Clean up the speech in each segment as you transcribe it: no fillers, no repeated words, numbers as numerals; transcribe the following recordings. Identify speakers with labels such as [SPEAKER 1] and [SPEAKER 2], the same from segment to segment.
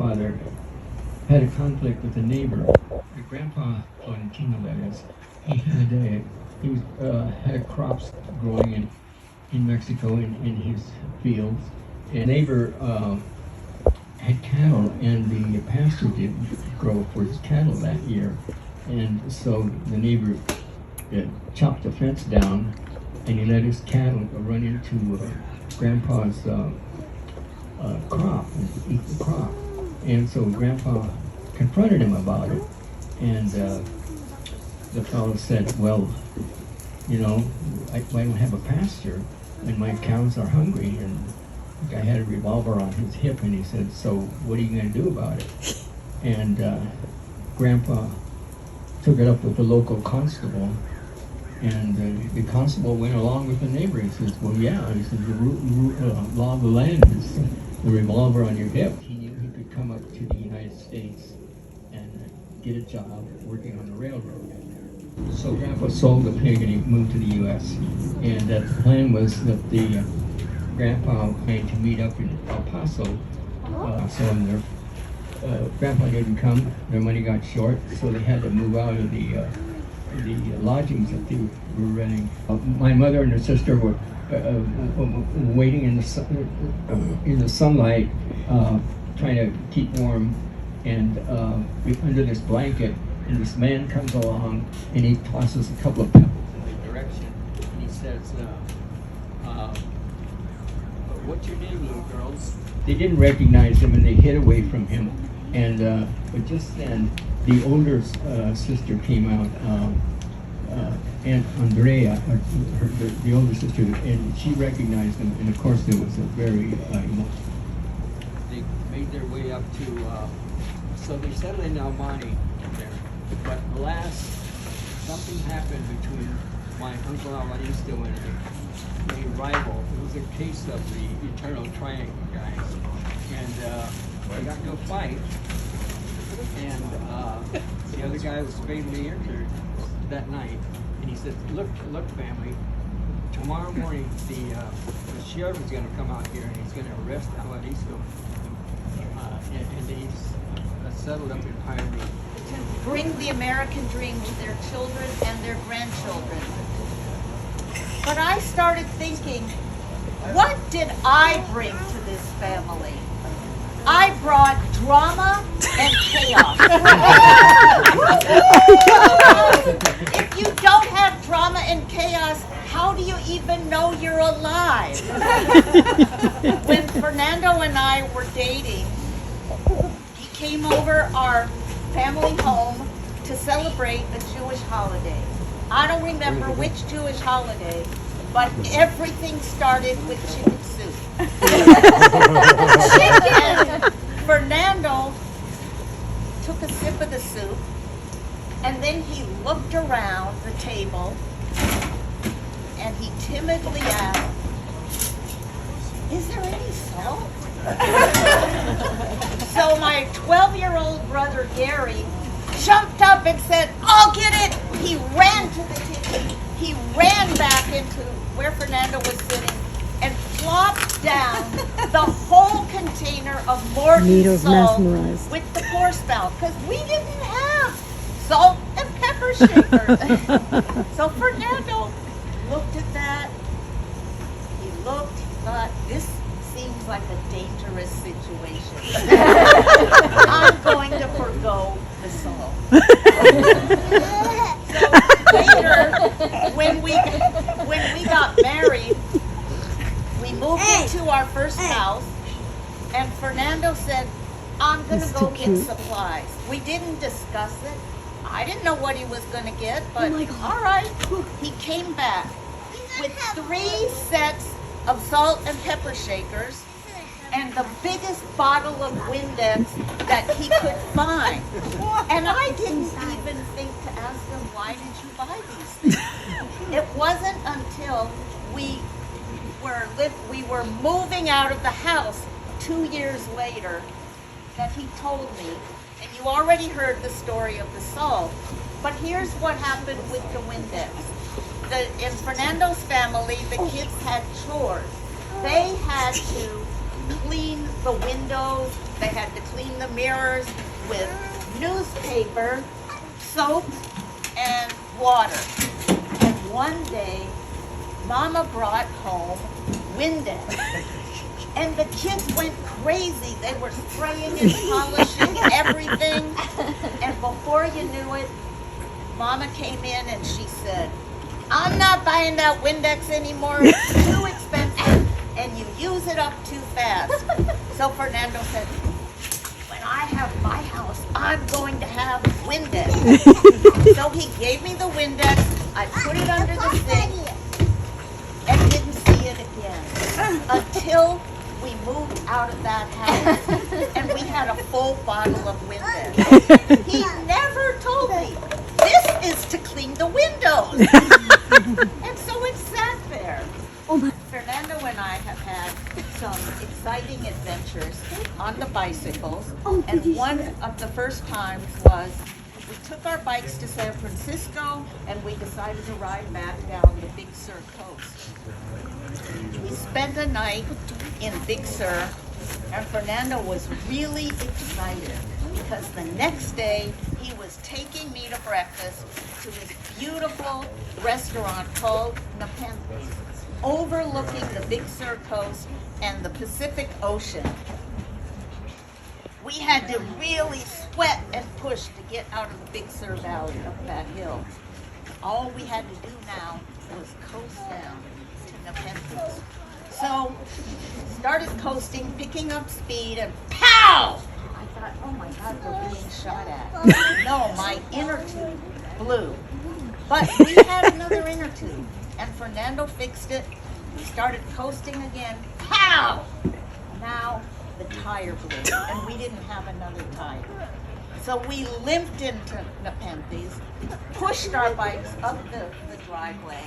[SPEAKER 1] grandfather had a conflict with a neighbor. The grandpa Florentino, that is, had crops growing in Mexico in his fields. And neighbor had cattle, and the pasture didn't grow for his cattle that year. And so the neighbor chopped the fence down, and he let his cattle run into Grandpa's crop, and eat the crop. And so Grandpa confronted him about it, and the fellow said, well, you know, I don't have a pasture, and my cows are hungry. And the guy had a revolver on his hip, and he said, so what are you going to do about it? And Grandpa took it up with the local constable, and the constable went along with the neighbor. He says, well, yeah, he says, the law of the land is the revolver on your hip. He knew he could come up to the United States and get a job working on the railroad. So Grandpa sold the pig and he moved to the U.S. And the plan was that the Grandpa made to meet up in El Paso. So when Grandpa didn't come, their money got short, so they had to move out of the lodgings that they were renting. My mother and her sister were waiting in the sunlight, trying to keep warm, and under this blanket. And this man comes along, and he tosses a couple of pebbles in their direction, and he says, "What's your name, little girls?" They didn't recognize him, and they hid away from him. And but just then, the older sister came out, Aunt Andrea, the older sister, and she recognized him. And of course, there was a very they made their way up to. So they settled in El Monte there. But alas, something happened between my Uncle Alvaristo and a rival. It was a case of the Eternal Triangle guys. And they got into a fight. And the other guy was fatally injured that night. And he said, look, family, tomorrow morning the sheriff is going to come out here and he's going to arrest Alvaristo. And they settled up in Pioneer.
[SPEAKER 2] To bring the American dream to their children and their grandchildren. But I started thinking, what did I bring to this family? I brought drama and chaos. If you don't have drama and chaos, how do you even know you're alive? When Fernando and I were dating, he came over our family home to celebrate a Jewish holiday. I don't remember which Jewish holiday, but everything started with chicken soup. Chicken! Fernando took a sip of the soup, and then he looked around the table, and he timidly asked, "Is there any salt?" So my 12-year-old brother Gary jumped up and said, "I'll get it!" He ran to the kitchen. He ran back into where Fernando was sitting and plopped down the whole container of Morton salt with the pour spout, because we didn't have salt and pepper shakers. So Fernando looked at that. He looked, he thought, this seems like a dangerous situation. I'm going to forgo the salt. So later, when we got married, we moved into our first house, and Fernando said, "I'm going to go get supplies." We didn't discuss it. I didn't know what he was going to get, but all right. He came back with 3 sets of salt and pepper shakers and the biggest bottle of Windex that he could find. And I didn't even think to ask him, why did you buy these things? It wasn't until we were moving out of the house 2 years later that he told me, and you already heard the story of the salt, but here's what happened with the Windex. In Fernando's family, the kids had chores. They had to clean the windows They had to clean the mirrors with newspaper, soap, and water. And one day, Mama brought home Windex. And the kids went crazy. They were spraying and polishing everything. And before you knew it, Mama came in and she said, I'm not buying that Windex anymore. It's too expensive and you use it up too fast. So Fernando said, when I have my house, I'm going to have Windex. So he gave me the Windex. I put it under the sink and didn't see it again until we moved out of that house and we had a full bottle of Windex. He never told me, this is to clean the windows. And so it sat there. Fernando and I have had some exciting adventures on the bicycles. And one of the first times was we took our bikes to San Francisco and we decided to ride back down the Big Sur coast. We spent a night in Big Sur, and Fernando was really excited because the next day he was taking me to breakfast to this beautiful restaurant called Nepenthes, overlooking the Big Sur coast and the Pacific Ocean. We had to really sweat and push to get out of the Big Sur Valley up that hill. All we had to do now was coast down to Nepenthes. So, started coasting, picking up speed, and pow! I thought, oh my God, we're being shot at. No, my inner tube blew. But we had another inner tube, and Fernando fixed it. We started coasting again, pow! Now, the tire blew, and we didn't have another tire. So we limped into Nepenthes, pushed our bikes up the driveway,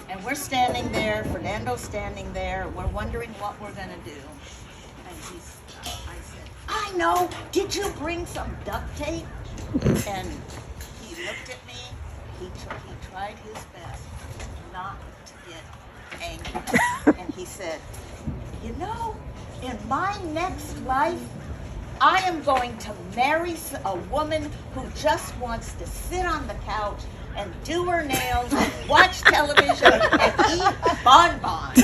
[SPEAKER 2] and we're standing there, Fernando's standing there, we're wondering what we're gonna do. And I said, I know, did you bring some duct tape? And he looked at me, he tried his best not to get angry. And he said, you know, in my next life, I am going to marry a woman who just wants to sit on the couch and do her nails, watch television, and eat bonbons.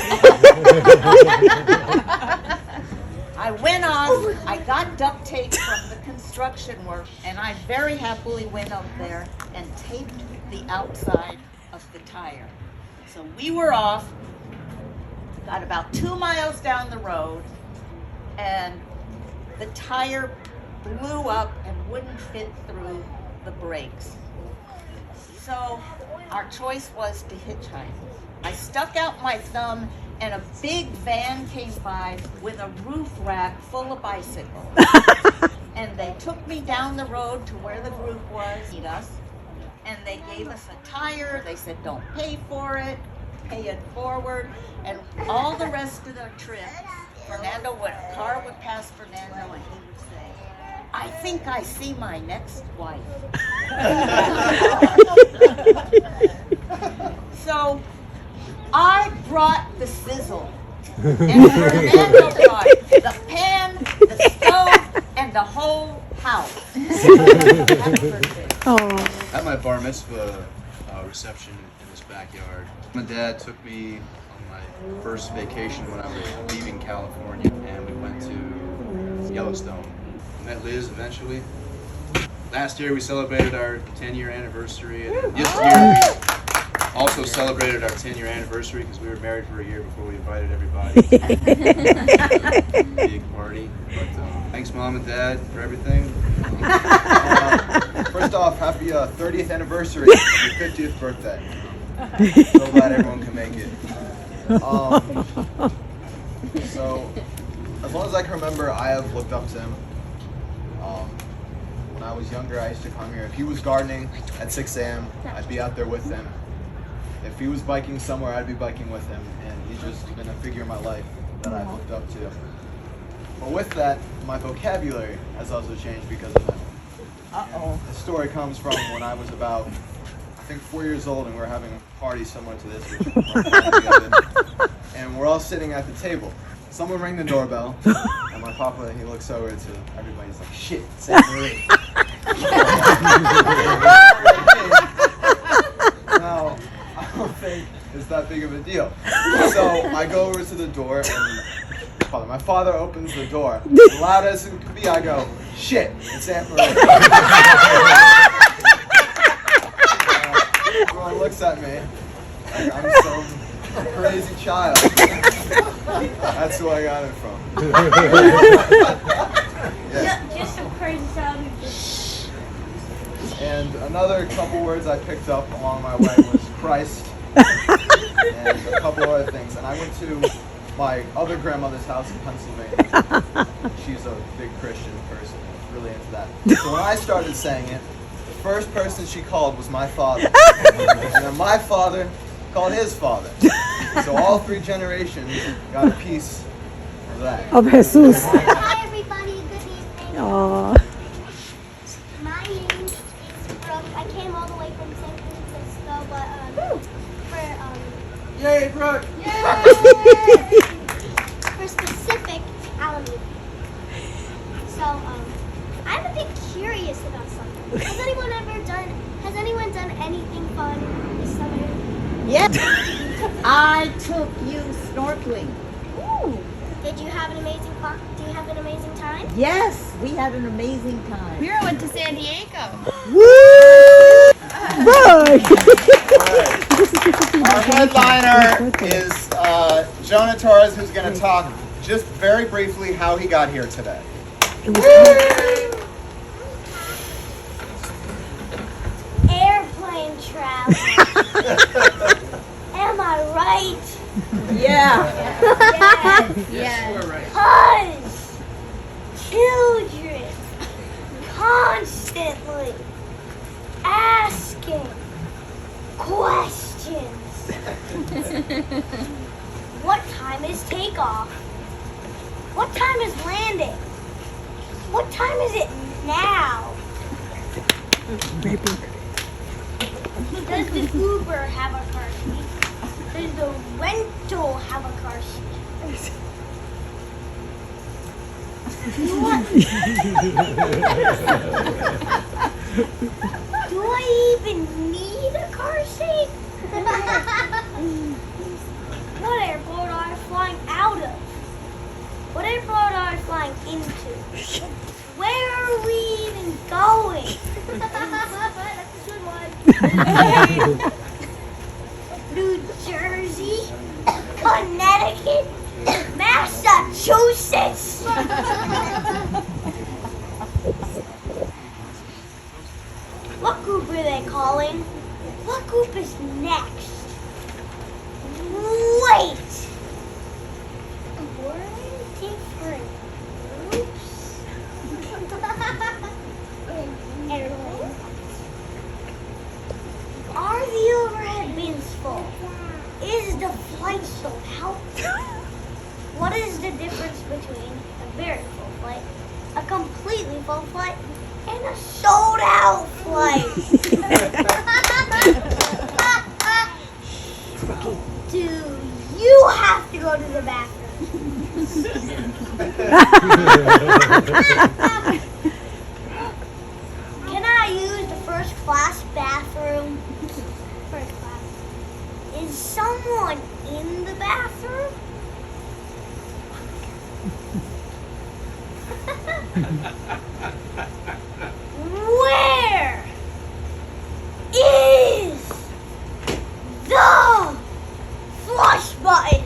[SPEAKER 2] I went on, I got duct tape from the construction work, and I very happily went up there and taped the outside of the tire. So we were off, got about 2 miles down the road, and the tire blew up and wouldn't fit through the brakes. So our choice was to hitchhike. I stuck out my thumb and a big van came by with a roof rack full of bicycles. And they took me down the road to where the group was, meet us, and they gave us a tire. They said, don't pay for it, pay it forward. And all the rest of the trip, a car would pass Fernando and he would say, I think I see my next wife. So I brought the sizzle and Fernando brought the pan, the stove, and the whole house.
[SPEAKER 3] At my bar mitzvah reception in this backyard, my dad took me on my first vacation when I was leaving California, and we went to Yellowstone. Met Liz eventually. Last year we celebrated our 10-year anniversary, and this year we also celebrated our 10-year anniversary because we were married for a year before we invited everybody. Big party. But thanks, Mom and Dad, for everything.
[SPEAKER 4] First off, happy 30th anniversary, your 50th birthday. So glad everyone can make it. So, as long as I can remember, I have looked up to him. When I was younger, I used to come here. If he was gardening at 6 a.m., I'd be out there with him. If he was biking somewhere, I'd be biking with him. And he's just been a figure in my life that I've looked up to. But with that, my vocabulary has also changed because of him. The story comes from when I was about, I think, 4 years old, and we were having a party similar to this, which we're together. And we're all sitting at the table. Someone rang the doorbell, and And my papa, he looks over to everybody. He's like, shit, Santa Marie. Now, I don't think it's that big of a deal. So I go over to the door and my father opens the door. Loud as it could be, I go, shit, it's Aunt Marie. Everyone looks at me like I'm some crazy child. That's who I got it from. Yeah.
[SPEAKER 5] Just some crazy child.
[SPEAKER 4] And another couple words I picked up along my way was Christ and a couple other things. And I went to my other grandmother's house in Pennsylvania. She's a big Christian person, really into that. So when I started saying it, the first person she called was my father. And then my father called his father. So all 3 generations got a piece of that.
[SPEAKER 6] Of Jesus.
[SPEAKER 5] Hi everybody, good evening.
[SPEAKER 6] Aw.
[SPEAKER 5] My name is Brooke. I came all the way from San Francisco, but
[SPEAKER 4] Yay, Brooke!
[SPEAKER 5] for specific Alameda. So I'm a bit curious about something. Has anyone done anything fun this summer?
[SPEAKER 2] Yes. I took you snorkeling.
[SPEAKER 5] Ooh. Did you have an amazing time?
[SPEAKER 2] Yes, we had an amazing time.
[SPEAKER 7] Mira went to San Diego.
[SPEAKER 6] Woo! Bye!
[SPEAKER 8] Our headliner is Jonah Torres, who's going to talk just very briefly how he got here today.
[SPEAKER 5] Airplane travel. Am I right?
[SPEAKER 2] Yeah.
[SPEAKER 5] Yes. Because children constantly asking questions. What time is takeoff? What time is landing? What time is it now? Does the Uber have a car seat? Does the rental have a car seat? Do I even need a car seat? What airport are I flying out of? What airport are I flying into? Where are we even going? That's a good one. New Jersey, Connecticut, Massachusetts. What group are they calling? What group is next? Wait! We're in different groups. Airplanes. Are the overhead bins full? Is the flight sold out? What is the difference between a very full flight, a completely full flight, and a sold out flight? Do you have to go to the bathroom? Can I use the first class bathroom? First class. Is someone in the bathroom? Where is the flush button?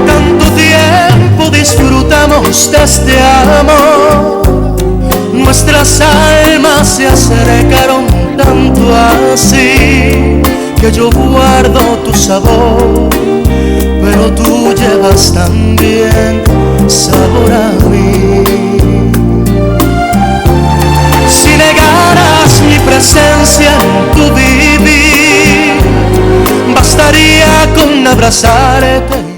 [SPEAKER 9] Tanto tiempo disfrutamos de este amor, nuestras almas se acercaron tanto así, que yo guardo tu sabor, pero tú llevas también sabor a mí. Si negaras mi presencia en tu vivir, bastaría con abrazarte.